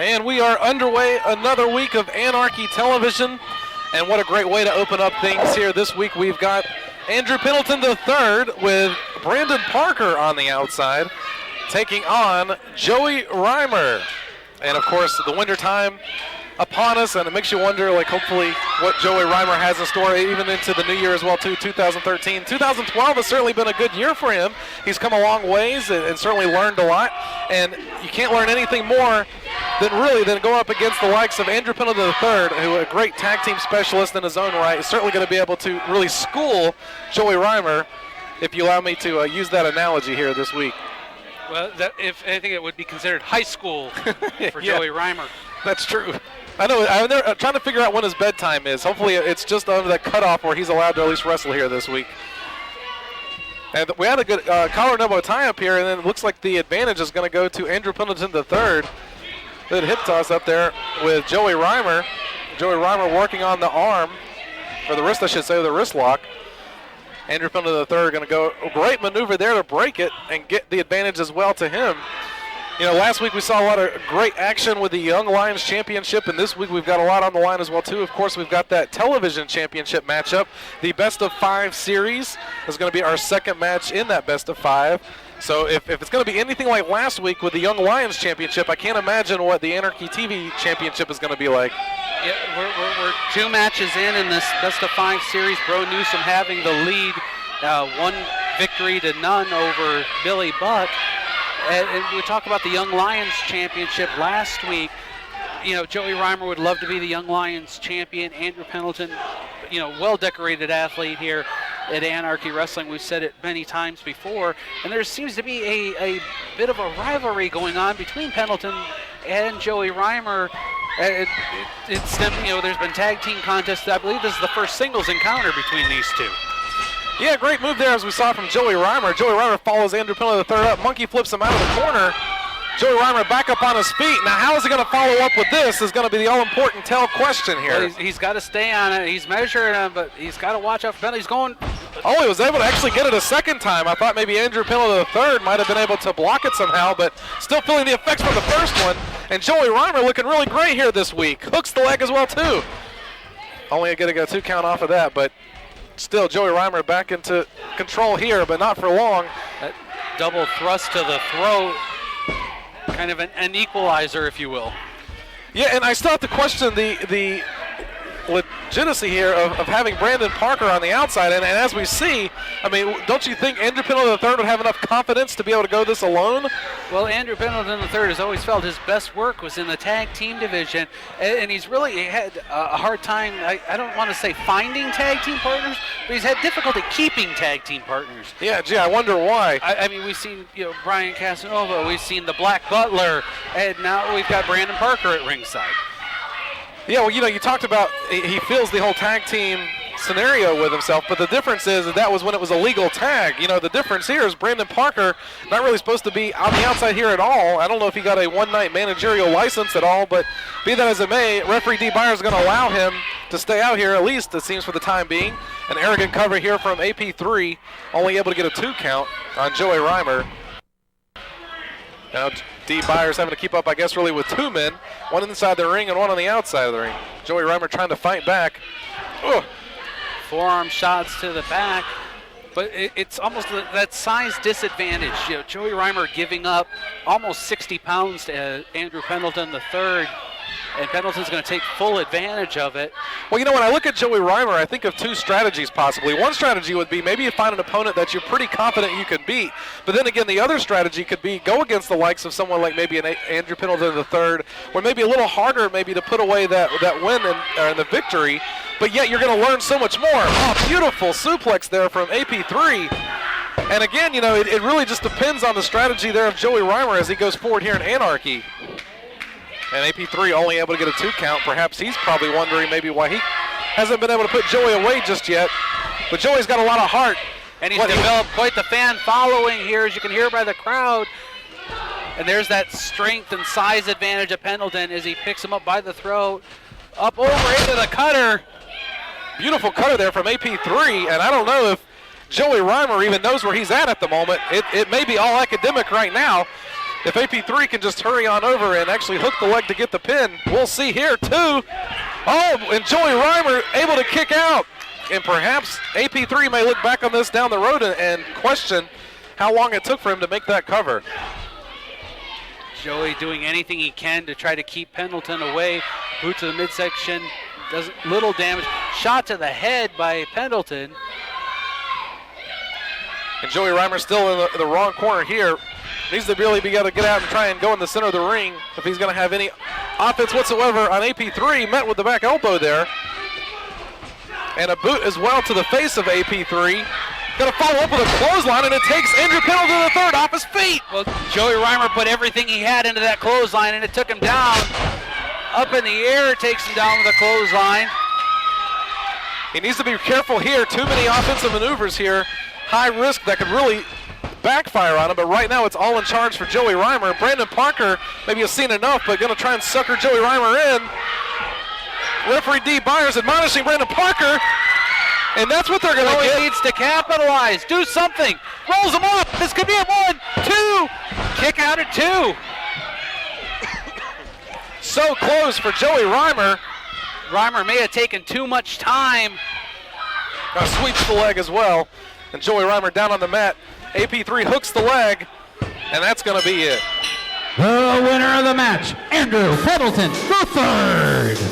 And we are underway another week of Anarchy Television. And what a great way to open up things here. This week we've got Andrew Pendelton III with Brandon Parker on the outside, taking on Joey Reimer. And of course, the winter time upon us, and it makes you wonder, like, hopefully what Joey Reimer has in store even into the new year as well, too, 2013. 2012 has certainly been a good year for him. He's come a long ways and certainly learned a lot. And you can't learn anything more than go up against the likes of Andrew Pendelton III, who a great tag team specialist in his own right, is certainly going to be able to really school Joey Reimer, if you allow me to use that analogy here this week. Well, if anything, it would be considered high school for Joey Reimer. That's true. I know. I'm trying to figure out when his bedtime is. Hopefully it's just under that cutoff where he's allowed to at least wrestle here this week. And we had a good collar and elbow tie-up here, and then it looks like the advantage is going to go to Andrew Pendelton III. Good hip toss up there with Joey Reimer. Joey Reimer working on the arm, or the wrist, I should say, the wrist lock. Andrew Pendelton III going to go, a great maneuver there to break it and get the advantage as well to him. You know, last week we saw a lot of great action with the Young Lions Championship, and this week we've got a lot on the line as well, too. Of course, we've got that television championship matchup. The best-of-5 series is going to be our second match in that best-of-5. So if it's going to be anything like last week with the Young Lions Championship, I can't imagine what the Anarchy TV Championship is going to be like. Yeah, we're 2 matches in this best-of-5 series. Bro Newsom having the lead, 1 victory to none over Billy Buck. And we talked about the Young Lions Championship last week. You know, Joey Reimer would love to be the Young Lions champion. Andrew Pendelton, you know, well-decorated athlete here at Anarchy Wrestling. We've said it many times before. And there seems to be a bit of a rivalry going on between Pendelton and Joey Reimer. It's you know, there's been tag team contests. I believe this is the first singles encounter between these two. Yeah, great move there as we saw from Joey Reimer. Joey Reimer follows Andrew Pendelton III up. Monkey flips him out of the corner. Joey Reimer back up on his feet. Now, how is he going to follow up with this is going to be the all-important tell question here. Well, he's got to stay on it. He's measuring him, but he's got to watch out for Pendelton. He's going. Oh, he was able to actually get it a second time. I thought maybe Andrew Pendelton III might have been able to block it somehow, but still feeling the effects from the first one. And Joey Reimer looking really great here this week. Hooks the leg as well, too. Only getting a 2 count off of that, but still, Joey Reimer back into control here, but not for long. That double thrust to the throat, kind of an equalizer, if you will. Yeah, and I still have to question the legitimacy here of having Brandon Parker on the outside. And as we see, I mean, don't you think Andrew Pendelton III would have enough confidence to be able to go this alone? Well, Andrew Pendelton III has always felt his best work was in the tag team division, and he's really had a hard time, I don't want to say finding tag team partners, but he's had difficulty keeping tag team partners. Yeah, gee, I wonder why. I mean, we've seen, you know, Brian Casanova, we've seen the Black Butler, and now we've got Brandon Parker at ringside. Yeah, well, you know, you talked about he feels the whole tag team scenario with himself, but the difference is that was when it was a legal tag. You know, the difference here is Brandon Parker not really supposed to be on the outside here at all. I don't know if he got a one-night managerial license at all, but be that as it may, referee Dee Byers is going to allow him to stay out here, at least it seems for the time being. An arrogant cover here from AP3, only able to get a 2 count on Joey Reimer. Now Dee Byers having to keep up, I guess, really with 2 men, one inside the ring and one on the outside of the ring. Joey Reimer trying to fight back. Ugh. Forearm shots to the back, but it's almost that size disadvantage. You know, Joey Reimer giving up almost 60 pounds to Andrew Pendelton III, and Pendleton's going to take full advantage of it. Well, you know, when I look at Joey Reimer, I think of 2 strategies possibly. One strategy would be maybe you find an opponent that you're pretty confident you can beat, but then again, the other strategy could be go against the likes of someone like maybe an Andrew Pendelton III, or maybe a little harder maybe to put away that win and the victory, but yet you're going to learn so much more. Oh, beautiful suplex there from AP3. And again, you know, it really just depends on the strategy there of Joey Reimer as he goes forward here in Anarchy. And AP3 only able to get a 2 count. Perhaps he's probably wondering maybe why he hasn't been able to put Joey away just yet. But Joey's got a lot of heart. And he's developed quite the fan following here, as you can hear by the crowd. And there's that strength and size advantage of Pendelton as he picks him up by the throat. Up over into the cutter. Beautiful cutter there from AP3. And I don't know if Joey Reimer even knows where he's at the moment. It may be all academic right now. If AP3 can just hurry on over and actually hook the leg to get the pin, we'll see here too. Oh, and Joey Reimer able to kick out. And perhaps AP3 may look back on this down the road and question how long it took for him to make that cover. Joey doing anything he can to try to keep Pendelton away. Boot to the midsection, does little damage. Shot to the head by Pendelton. And Joey Reimer still in the wrong corner here. Needs to really be able to get out and try and go in the center of the ring if he's going to have any offense whatsoever on AP3. Met with the back elbow there. And a boot as well to the face of AP3. Going to follow up with a clothesline, and it takes Andrew Pendleton III off his feet. Well, Joey Reimer put everything he had into that clothesline, and it took him down. Up in the air, takes him down with a clothesline. He needs to be careful here. Too many offensive maneuvers here. High risk that could really backfire on him, but right now it's all in charge for Joey Reimer. Brandon Parker maybe has seen enough, but going to try and sucker Joey Reimer in. Referee Dee Byers admonishing Brandon Parker, and that's what they're going to get. Joey needs to capitalize, do something. Rolls him off. This could be a 1, 2. Kick out at 2. So close for Joey Reimer. Reimer may have taken too much time. Sweeps the leg as well, and Joey Reimer down on the mat. AP3 hooks the leg, and that's going to be it. The winner of the match, Andrew Pendleton III.